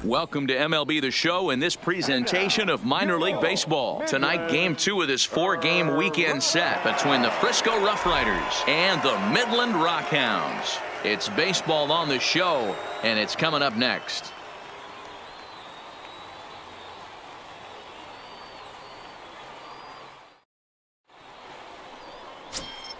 Welcome to MLB The Show in this presentation of minor league baseball. Tonight, game 2 of this 4-game weekend set between the Frisco Rough Riders and the Midland Rockhounds. It's baseball on the show, and it's coming up next.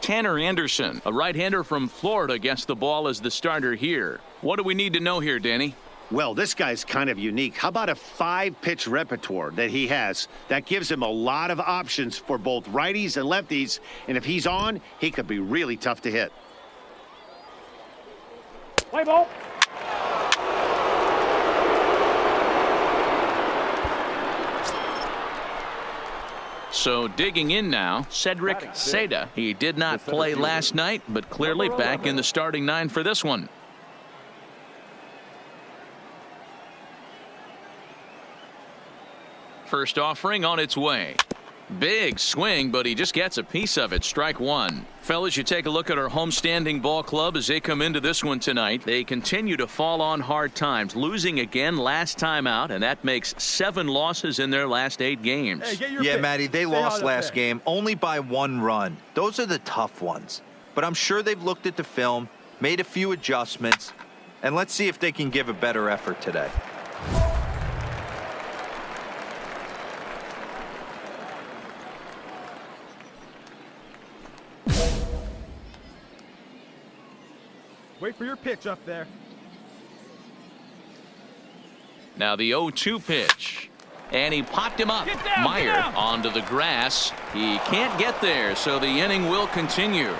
Tanner Anderson, a right-hander from Florida, gets the ball as the starter here. What do we need to know here, Danny? Well, this guy's kind of unique. How about a 5-pitch repertoire that he has? That gives him a lot of options for both righties and lefties. And if he's on, he could be really tough to hit. Play ball. So digging in now, Cedric Seda. He did not play last night, but clearly back in the starting 9 for this one. First offering on its way. Big swing, but he just gets a piece of it. Strike 1. Fellas, you take a look at our homestanding ball club as they come into this one tonight. They continue to fall on hard times, losing again last time out, and that makes 7 losses in their last 8 games. Yeah, Matty, they lost last game only by 1 run. Those are the tough ones. But I'm sure they've looked at the film, made a few adjustments, and let's see if they can give a better effort today. Wait for your pitch up there. Now the 0-2 pitch. And he popped him up. Meyer onto the grass. He can't get there, so the inning will continue.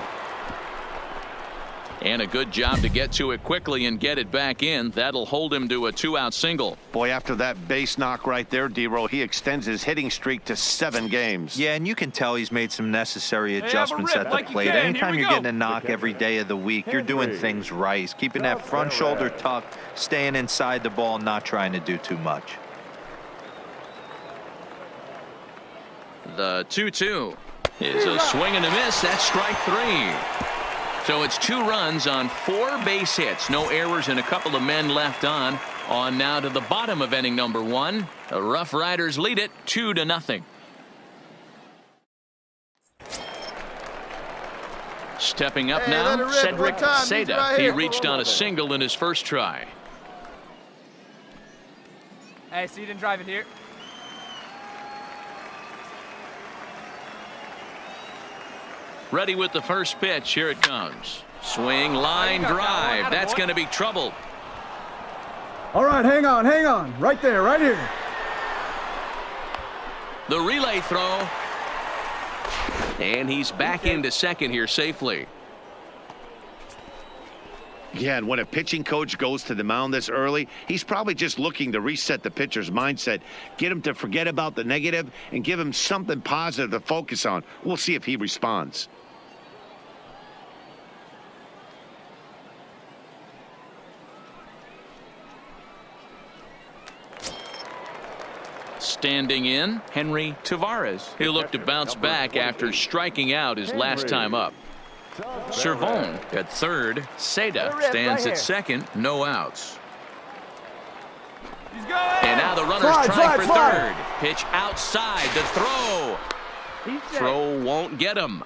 And a good job to get to it quickly and get it back in. That'll hold him to a 2-out single. Boy, after that base knock right there, D-Roll, he extends his hitting streak to 7 games. Yeah, and you can tell he's made some necessary adjustments at the plate. Anytime you're getting a knock every day of the week, you're doing things right. He's keeping that front shoulder tucked, staying inside the ball, not trying to do too much. The 2-2 is a swing and a miss. That's strike 3. So it's 2 runs on 4 base hits. No errors and a couple of men left on. On now to the bottom of inning number 1. The Rough Riders lead it 2-0. Stepping up now, Cedric Seda. He reached on a single in his first try. Hey, so you didn't drive it here? Ready with the first pitch. Here it comes. Swing, line, drive. That's going to be trouble. All right, hang on. Right there, right here. The relay throw. And he's back into second here safely. Yeah, and when a pitching coach goes to the mound this early, he's probably just looking to reset the pitcher's mindset, get him to forget about the negative, and give him something positive to focus on. We'll see if he responds. Standing in, Henry Tavares. He'll look to bounce back after striking out his last time up. Servone at third. Seda stands at second. No outs. And now the runner's trying for third. Pitch outside. The throw. Throw won't get him.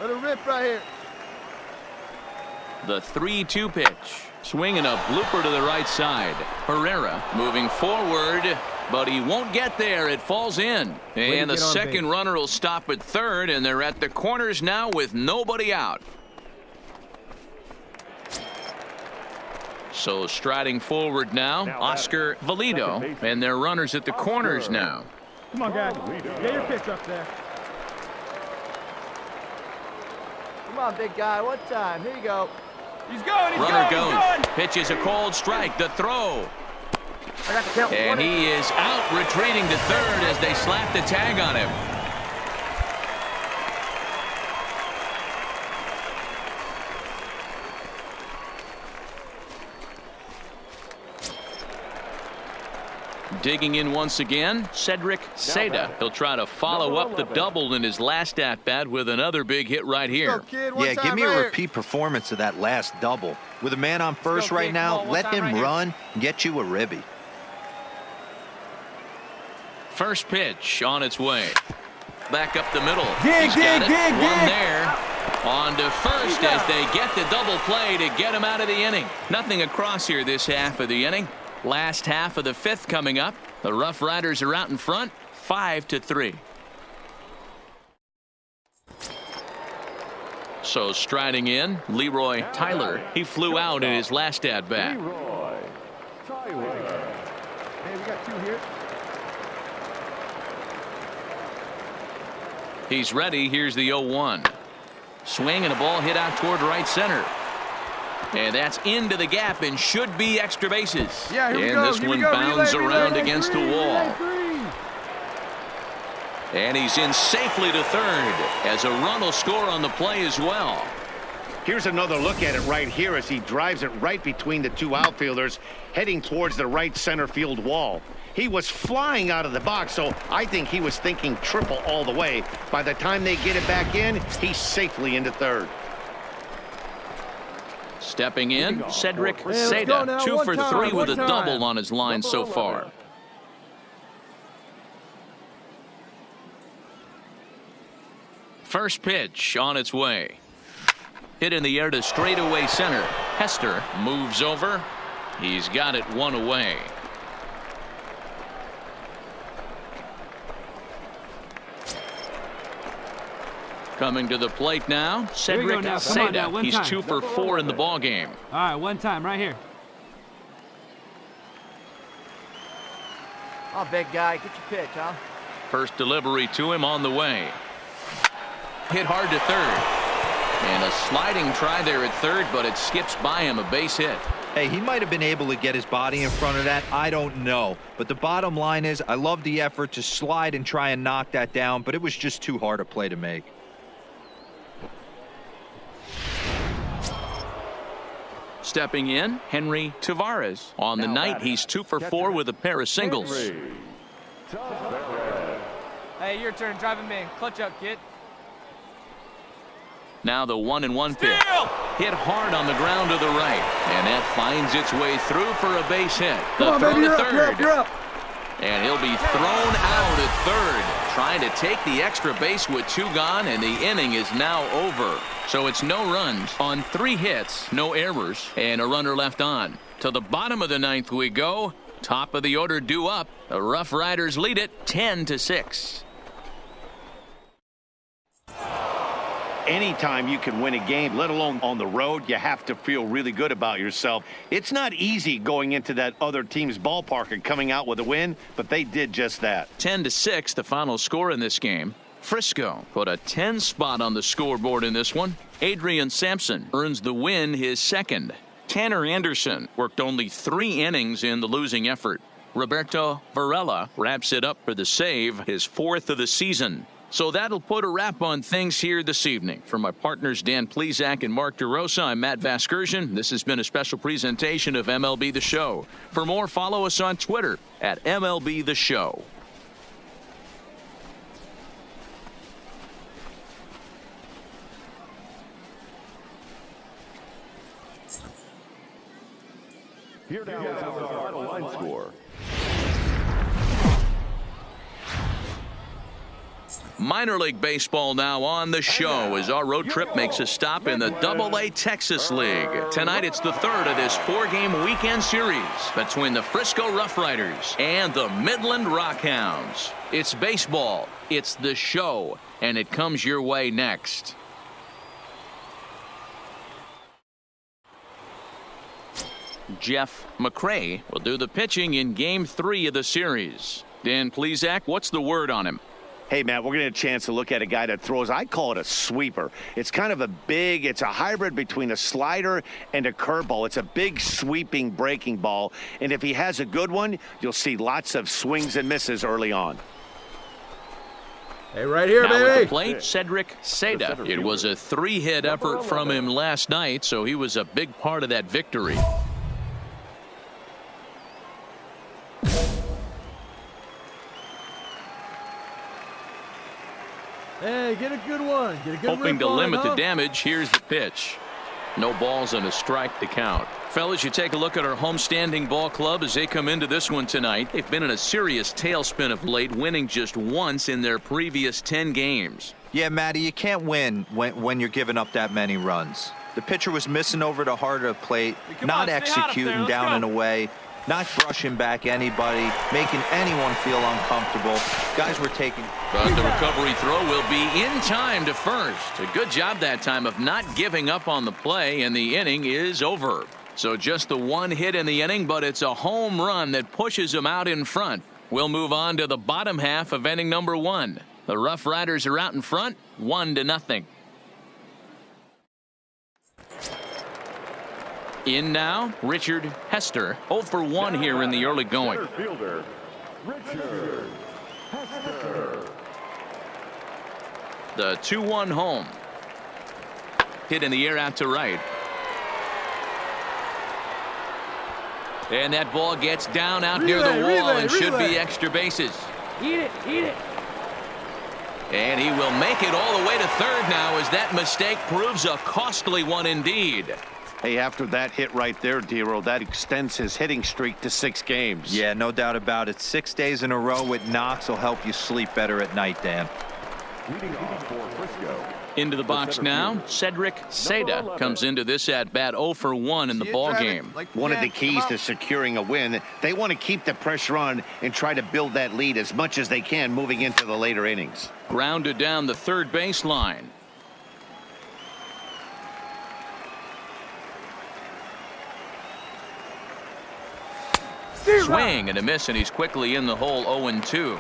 Let it rip right here. The 3-2 pitch. Swinging a blooper to the right side. Herrera moving forward, but he won't get there. It falls in. And the second runner will stop at third, and they're at the corners now with nobody out. So striding forward now, Oscar Valido, and their runners at the corners now. Come on, guys. Get your pitch up there. Come on, big guy. One time. Here you go. He's going. Runner goes. Pitches a cold strike. The throw. And he is out, retreating to third as they slap the tag on him. Digging in once again, Cedric Seda. He'll try to follow up the double in his last at-bat with another big hit right here. Yeah, give me a repeat performance of that last double. With a man on first right now, let him run and get you a ribby. First pitch on its way. Back up the middle. Dig. One there. On to first as they get the double play to get him out of the inning. Nothing across here this half of the inning. Last half of the fifth coming up. The Rough Riders are out in front, 5-3. So striding in, Leroy Tyler. He flew out in his last at-bat. Leroy Tyler. Hey, we got 2 here. He's ready. Here's the 0-1. Swing and a ball hit out toward right center. And that's into the gap and should be extra bases. Yeah, here we and go. this one bounds around against the wall. And he's in safely to third as a run will score on the play as well. Here's another look at it right here as he drives it right between the 2 outfielders, heading towards the right center field wall. He was flying out of the box, so I think he was thinking triple all the way. By the time they get it back in, he's safely into third. Stepping in, Cedric Seda, 2 for 3 with a double on his line so far. First pitch on its way. Hit in the air to straightaway center. Hester moves over. He's got it 1 away. Coming to the plate now, Cedric Seda. He's 2 for 4 in the ball game. All right, one time right here. Oh, big guy, get your pitch, huh? First delivery to him on the way. Hit hard to third. And a sliding try there at third, but it skips by him, a base hit. Hey, he might have been able to get his body in front of that. I don't know. But the bottom line is I love the effort to slide and try and knock that down, but it was just too hard a play to make. Stepping in, Henry Tavares. On the night, he's 2 for 4 with a pair of singles. Hey, your turn. Driving man. Clutch up, kid. Now the 1-1 pitch. Hit hard on the ground to the right. And that finds its way through for a base hit. The throw to third. You're up. And he'll be thrown out at third. Trying to take the extra base with 2 gone, and the inning is now over. So it's no runs on 3 hits, no errors, and a runner left on. To the bottom of the 9th we go. Top of the order due up. The Rough Riders lead it 10-6. Anytime you can win a game, let alone on the road, you have to feel really good about yourself. It's not easy going into that other team's ballpark and coming out with a win, but they did just that. 10-6, the final score in this game. Frisco put a 10 spot on the scoreboard in this one. Adrian Sampson earns the win, his second. Tanner Anderson worked only 3 innings in the losing effort. Roberto Varela wraps it up for the save, his 4th of the season. So that'll put a wrap on things here this evening. For my partners Dan Plesac and Mark DeRosa, I'm Matt Vasgersian. This has been a special presentation of MLB The Show. For more, follow us on Twitter at MLB The Show. Here now is our final line score. Minor League Baseball now on the show as our road trip makes a stop in the Double-A Texas League. Tonight it's the 3rd of this 4-game weekend series between the Frisco Rough Riders and the Midland Rockhounds. It's baseball, it's the show, and it comes your way next. Jeff McRae will do the pitching in Game 3 of the series. Dan Plesac, what's the word on him? Hey, Matt, we're going to get a chance to look at a guy that throws, I call it a sweeper. It's kind of it's a hybrid between a slider and a curveball. It's a big sweeping breaking ball. And if he has a good one, you'll see lots of swings and misses early on. Hey, right here, now baby. At the plate, Cedric Seda. It was a 3-hit effort from him last night, so he was a big part of that victory. Hey, get a good one. Get a good Hoping rip to on limit it, the damage, here's the pitch. No balls and a strike to count. Fellas, you take a look at our homestanding ball club as they come into this one tonight. They've been in a serious tailspin of late, winning just once in their previous 10 games. Yeah, Matty, you can't win when you're giving up that many runs. The pitcher was missing over the heart of the plate, not executing down and away, not brushing back anybody, making anyone feel uncomfortable. Guys were taking... But the recovery throw will be in time to first. A good job that time of not giving up on the play, and the inning is over. So just the one hit in the inning, but it's a home run that pushes them out in front. We'll move on to the bottom half of inning number 1. The Rough Riders are out in front, 1-0. In now, Richard Hester, 0 for 1 here in the early going. Center fielder, Richard Hester. The 2-1 home. Hit in the air out to right. And that ball gets down out near the wall and should be extra bases. Eat it, eat it. And he will make it all the way to third now as that mistake proves a costly one indeed. Hey, after that hit right there, Dero, that extends his hitting streak to 6 games. Yeah, no doubt about it. 6 days in a row with knocks will help you sleep better at night, Dan. Leading off for Frisco. Into the box now, Cedric Seda comes into this at-bat 0 for 1 in the ball game. One of the keys to securing a win, they want to keep the pressure on and try to build that lead as much as they can moving into the later innings. Grounded down the third baseline. Swing and a miss, and he's quickly in the hole. 0-2.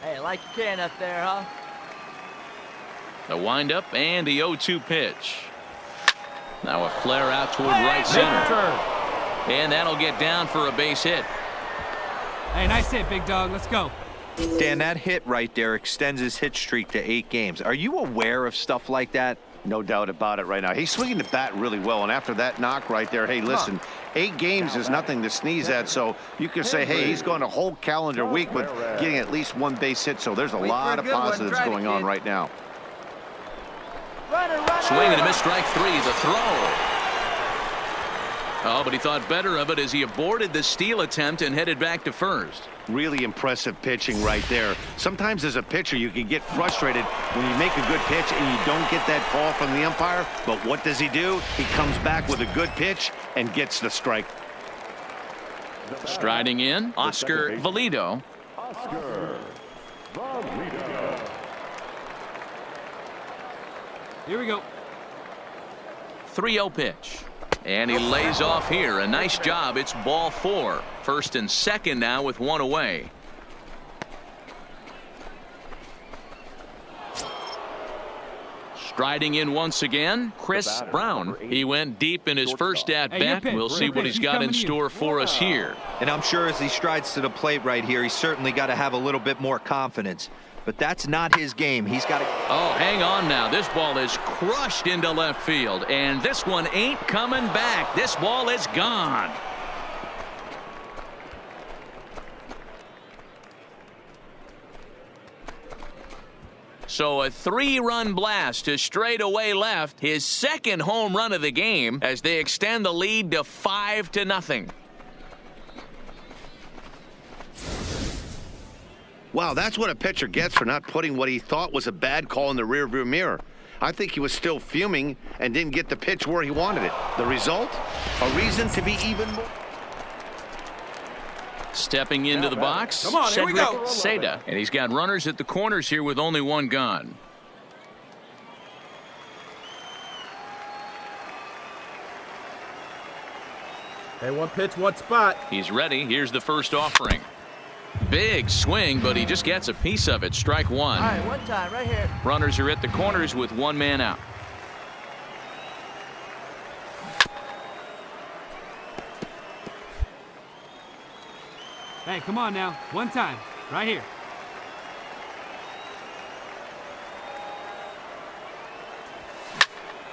Hey, like you can up there, huh? The windup and the 0-2 pitch. Now a flare out toward right center. And that'll get down for a base hit. Hey, nice hit, big dog. Let's go. Dan, that hit right there extends his hit streak to 8 games. Are you aware of stuff like that? No doubt about it right now. He's swinging the bat really well, and after that knock right there, hey, listen, 8 games is nothing to sneeze at, so you can say, hey, he's gone a whole calendar week with getting at least 1 base hit, so there's a lot of positives going on right now. Swing and a miss, strike 3, the throw. Oh, but he thought better of it as he aborted the steal attempt and headed back to first. Really impressive pitching right there. Sometimes as a pitcher, you can get frustrated when you make a good pitch and you don't get that call from the umpire. But what does he do? He comes back with a good pitch and gets the strike. Striding in, Oscar Valido. Oscar Valido. Here we go. 3-0 pitch. And he lays off here. A nice job. It's ball 4. First and second now with 1 away. Striding in once again, Chris Brown. He went deep in his first at-bat. We'll see what he's got in store for us here. And I'm sure as he strides to the plate right here, he's certainly got to have a little bit more confidence. But that's not his game. He's got to... Oh, hang on now. This ball is crushed into left field. And this one ain't coming back. This ball is gone. So a 3-run blast to straightaway left. His second home run of the game as they extend the lead to 5-0. Wow, that's what a pitcher gets for not putting what he thought was a bad call in the rearview mirror. I think he was still fuming and didn't get the pitch where he wanted it. The result? A reason to be even more... Stepping into the box, Cedric Seda. And he's got runners at the corners here with only 1 gone. Hey, 1 pitch, 1 spot. He's ready. Here's the first offering. Big swing, but he just gets a piece of it. Strike 1. All right, 1 time, right here. Runners are at the corners with 1 man out. Hey, come on now. 1 time, right here.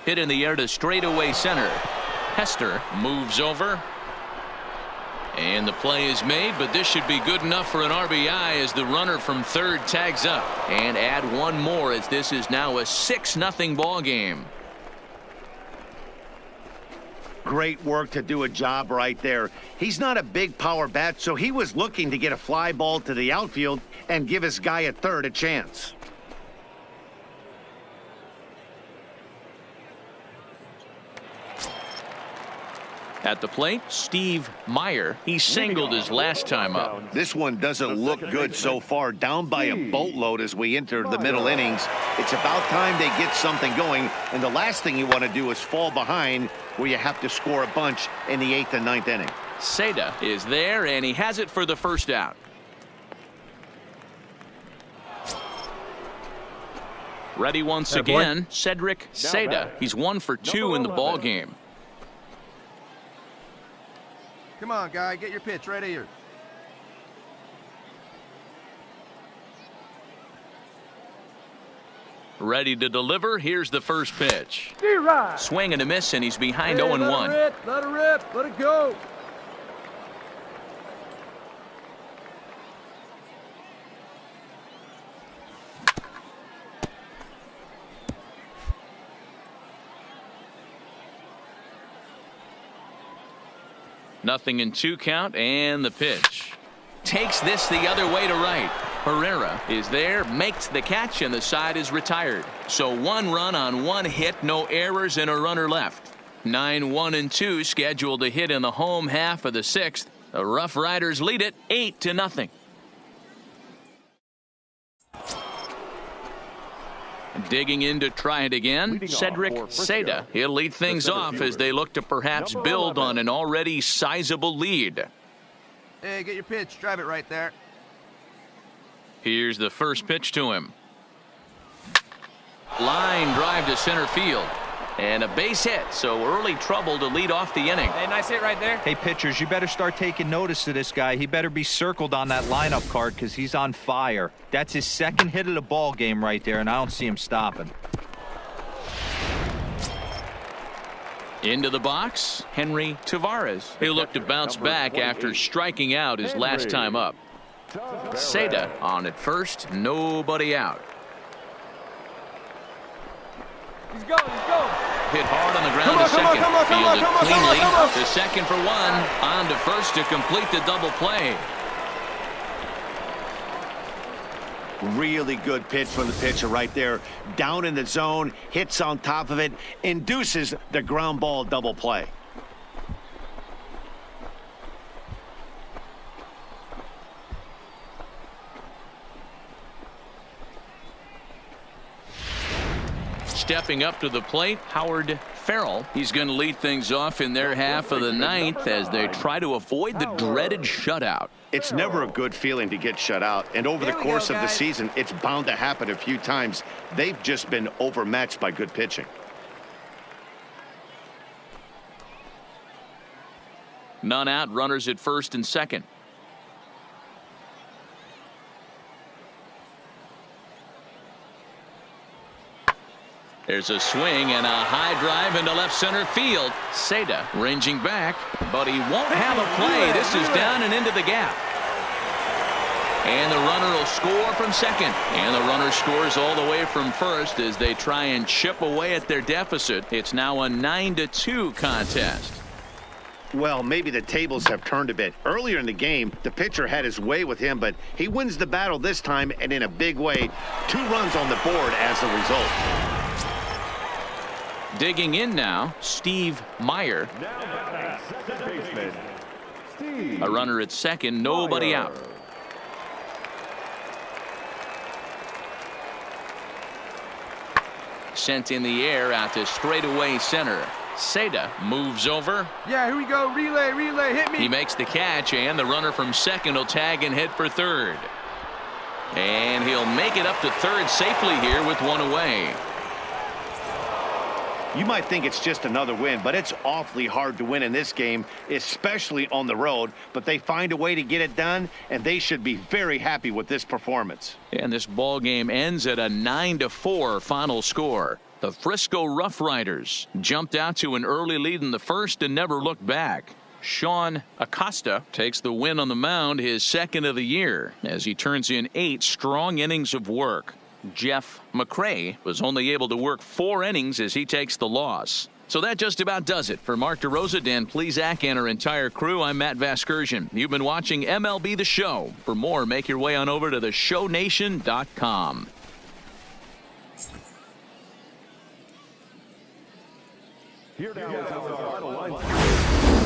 Hit in the air to straightaway center. Hester moves over. And the play is made, but this should be good enough for an RBI as the runner from third tags up. And add one more as this is now a 6-0 ball game. Great work to do a job right there. He's not a big power bat, so he was looking to get a fly ball to the outfield and give his guy at third a chance. At the plate, Steve Meyer. He singled his last time up. This one doesn't look good so far. Down by a boatload as we enter the middle innings. It's about time they get something going, and the last thing you want to do is fall behind where you have to score a bunch in the 8th and 9th inning. Seda is there, and he has it for the first out. Ready once again, Cedric Seda. He's 1 for 2 in the ball game. Come on, guy, get your pitch right here. Ready to deliver. Here's the first pitch. D-Rod. Swing and a miss, and he's behind Hey, 0-1. Let it rip. Let it go. Nothing in 2 count, and the pitch. Takes this the other way to right. Herrera is there, makes the catch, and the side is retired. So 1 run on 1 hit, no errors, and a runner left. 9-1-2 scheduled to hit in the home half of the 6th. The Rough Riders lead it 8-0. Digging in to try it again, Cedric Seda. He'll lead things off as they look to perhaps build on an already sizable lead. Hey, get your pitch. Drive it right there. Here's the first pitch to him. Line drive to center field. And a base hit, so early trouble to lead off the inning. Hey, nice hit right there. Hey, pitchers, you better start taking notice of this guy. He better be circled on that lineup card because he's on fire. That's his 2nd hit of the ball game right there, and I don't see him stopping. Into the box, Henry Tavares. He'll look to bounce back after striking out his last time up. Seda on at first, nobody out. He's going, he's going. Hit hard on the ground to second. Fielded cleanly to second for 1. On to first to complete the double play. Really good pitch from the pitcher right there. Down in the zone, hits on top of it, induces the ground ball double play. Stepping up to the plate, Howard Farrell. He's going to lead things off in their half of the 9th as they try to avoid the dreaded shutout. It's never a good feeling to get shut out, and over the course of the season, it's bound to happen a few times. They've just been overmatched by good pitching. None out, runners at first and second. There's a swing and a high drive into left center field. Seda ranging back, but he won't have a play. This is down and into the gap. And the runner will score from second. And the runner scores all the way from first as they try and chip away at their deficit. It's now a 9-2 contest. Well, maybe the tables have turned a bit. Earlier in the game, the pitcher had his way with him, but he wins the battle this time and in a big way. 2 runs on the board as a result. Digging in now, Steve Meyer. A runner at second, nobody out. Sent in the air out to straightaway center. Seda moves over. Yeah, here we go. Relay, relay, hit me. He makes the catch, and the runner from second will tag and head for third. And he'll make it up to third safely here with 1 away. You might think it's just another win, but it's awfully hard to win in this game, especially on the road. But they find a way to get it done, and they should be very happy with this performance. And this ball game ends at a 9-4 final score. The Frisco Rough Riders jumped out to an early lead in the first and never looked back. Sean Acosta takes the win on the mound, his second of the year, as he turns in 8 strong innings of work. Jeff McRae was only able to work 4 innings as he takes the loss. So that just about does it. For Mark DeRosa, Dan Plesac, and our entire crew, I'm Matt Vasgersian. You've been watching MLB The Show. For more, make your way on over to theshownation.com. Here now is our final line.